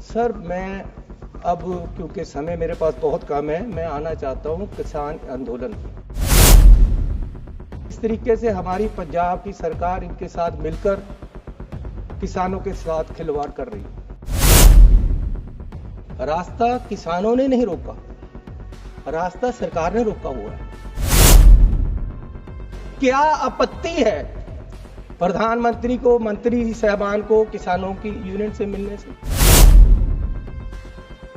Sir मैं अब क्योंकि समय मेरे पास बहुत कम है, मैं आना चाहता हूं किसान आंदोलन पे। इस तरीके से हमारी पंजाब की सरकार इनके साथ मिलकर किसानों के साथ खिलवाड़ कर रही है। रास्ता किसानों ने नहीं रोका, रास्ता सरकार ने रोका हुआ है। क्या आपत्ति है प्रधानमंत्री को, मंत्री साहबान को किसानों की यूनियन से मिलने से?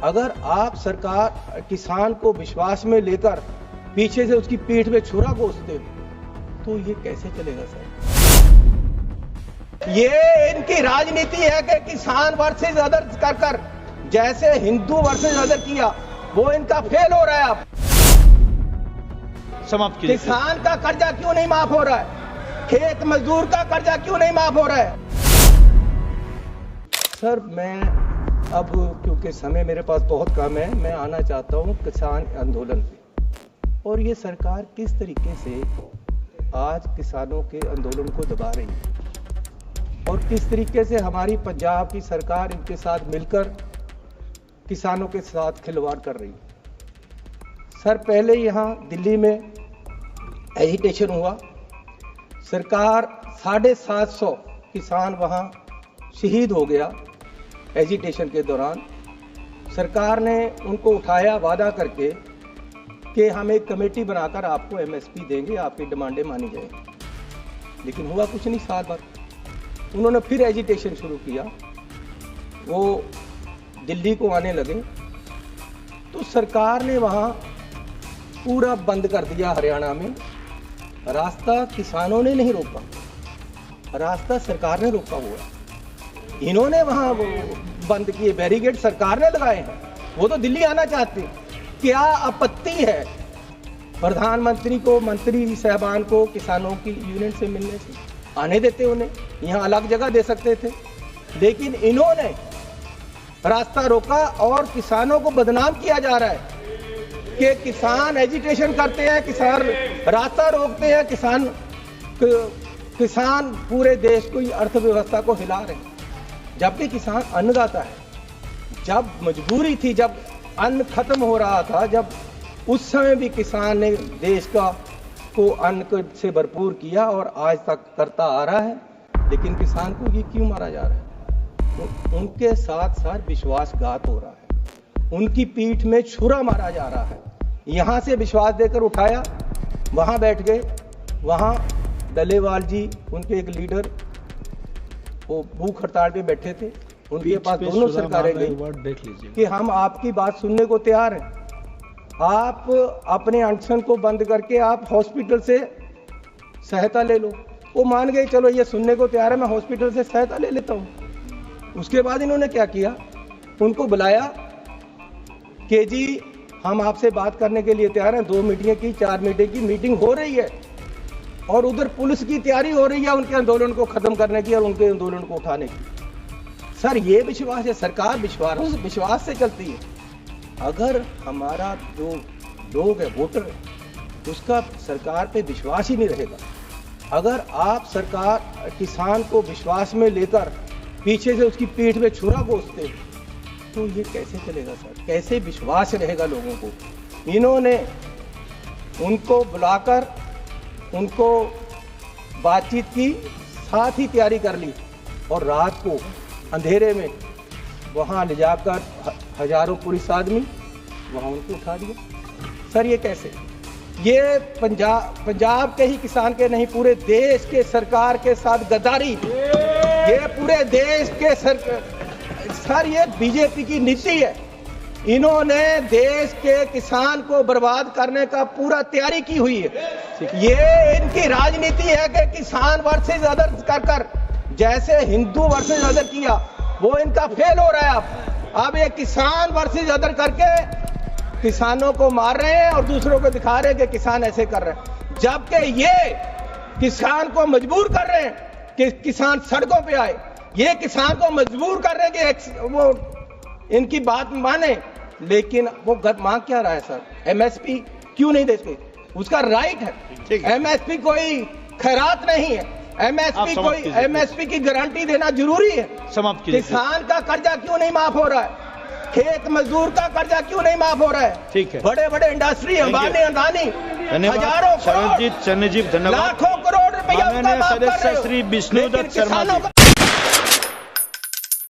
अगर आप सरकार किसान को विश्वास में लेकर पीछे से उसकी पीठ में छुरा घोंसते तो ये कैसे चलेगा सर? ये इनकी राजनीति है कि किसान वर्सेस अदर कर कर जैसे हिंदू वर्सेस अदर किया, वो इनका फेल हो रहा है। अब समाप्त कीजिए। किसान का कर्जा क्यों नहीं माफ हो रहा है? खेत मजदूर का कर्जा क्यों नहीं माफ हो रहा है? सर मैं अब क्योंकि समय मेरे पास बहुत कम है, मैं आना चाहता हूं किसान आंदोलन पे। और ये सरकार किस तरीके से आज किसानों के आंदोलन को दबा रही है और किस तरीके से हमारी पंजाब की सरकार इनके साथ मिलकर किसानों के साथ खिलवाड़ कर रही है। सर पहले यहां दिल्ली में एजिटेशन हुआ, सरकार 750 किसान वहां शहीद हो गया। एजिटेशन के दौरान सरकार ने उनको उठाया वादा करके कि हम एक कमेटी बनाकर आपको एमएसपी देंगे, आपकी डिमांडें मानी जाएंगी। लेकिन हुआ कुछ नहीं। साल भर उन्होंने फिर एजिटेशन शुरू किया, वो दिल्ली को आने लगे तो सरकार ने वहां पूरा बंद कर दिया। हरियाणा में रास्ता किसानों ने नहीं रोका, रास्ता सरकार ने रोका हुआ। इन्होंने वहां बंद किए, बैरिकेड सरकार ने लगाए हैं। वो तो दिल्ली आना चाहते। क्या आपत्ति है प्रधानमंत्री को, मंत्री साहबान को किसानों की यूनियन से मिलने से? आने देते उन्हें, यहां अलग जगह दे सकते थे। लेकिन इन्होंने रास्ता रोका और किसानों को बदनाम किया जा रहा है कि किसान एजिटेशन करते हैं, किसान रास्ता रोकते हैं, किसान पूरे देश की अर्थव्यवस्था को हिला रहे हैं। जबकि किसान अन्नदाता है। जब मजबूरी थी, जब अन्न खत्म हो रहा था, जब उस समय भी किसान ने देश को अन्न से भरपूर किया और आज तक करता आ रहा है। लेकिन किसान को ये क्यों मारा जा रहा है? तो उनके साथ साथ विश्वासघात हो रहा है, उनकी पीठ में छुरा मारा जा रहा है। यहां से विश्वास देकर उठाया, वहां बैठ गए। वहां डलेवाल जी, उनके एक लीडर, वो भूख हड़ताल पे बैठे थे। उनके पास दोनों सरकारें गई कि हम आपकी बात सुनने को तैयार हैं, आप अपने अनशन को बंद करके आप हॉस्पिटल से सहायता ले लो। वो मान गए, चलो ये सुनने को तैयार है, मैं हॉस्पिटल से सहायता ले लेता हूं। उसके बाद इन्होंने क्या किया, उनको बुलाया कि जी हम आपसे बात करने के लिए तैयार हैं। 2 मीटिंग की, 4 मीटिंग की मीटिंग हो रही है और उधर पुलिस की तैयारी हो रही है उनके आंदोलन को खत्म करने की और उनके आंदोलन को उठाने की। सर ये विश्वास है? सरकार विश्वास से चलती है। अगर हमारा जो लोग है, वोटर है, उसका सरकार पे विश्वास ही नहीं रहेगा, अगर आप सरकार किसान को विश्वास में लेकर पीछे से उसकी पीठ में छुरा घोंसते तो ये कैसे चलेगा सर? कैसे विश्वास रहेगा लोगों को? इन्होंने उनको बुलाकर उनको बातचीत की, साथ ही तैयारी कर ली और रात को अंधेरे में वहां ले जाकर हजारों पुलिस आदमी वहां उनको उठा दिया। सर ये कैसे? ये पंजाब के ही किसान के नहीं, पूरे देश के सरकार के साथ गद्दारी। ये पूरे देश के सर ये बीजेपी की नीति है। इन्होंने देश के किसान को बर्बाद करने का पूरा तैयारी की हुई है। ये इनकी राजनीति है कि किसान वर्सेस अदर कर कर जैसे हिंदू वर्सेस अदर किया, वो इनका फेल हो रहा है। अब ये किसान वर्सेस अदर करके किसानों को मार रहे हैं और दूसरों को दिखा रहे हैं कि किसान ऐसे कर रहे हैं, जबकि ये किसान को मजबूर कर रहे हैं कि किसान सड़कों पे आए। ये किसान को मजबूर कर रहे हैं कि वो इनकी बात माने। लेकिन वो मांग क्या रहा है सर? एमएसपी क्यों नहीं देते? उसका राइट है। एमएसपी कोई खैरात नहीं है। एमएसपी की गारंटी देना जरूरी है। समाप्त कीजिए। किसान का कर्जा क्यों नहीं माफ हो रहा है? खेत मजदूर का कर्जा क्यों नहीं माफ हो रहा है? ठीक है। बड़े बड़े इंडस्ट्री, अंबानी, अदानी, हजारों करोड़, शरणजीत धन्यवाद। लाखों करोड़ रुपया माननीय सदस्य श्री विष्णुदत्त शर्मा जी।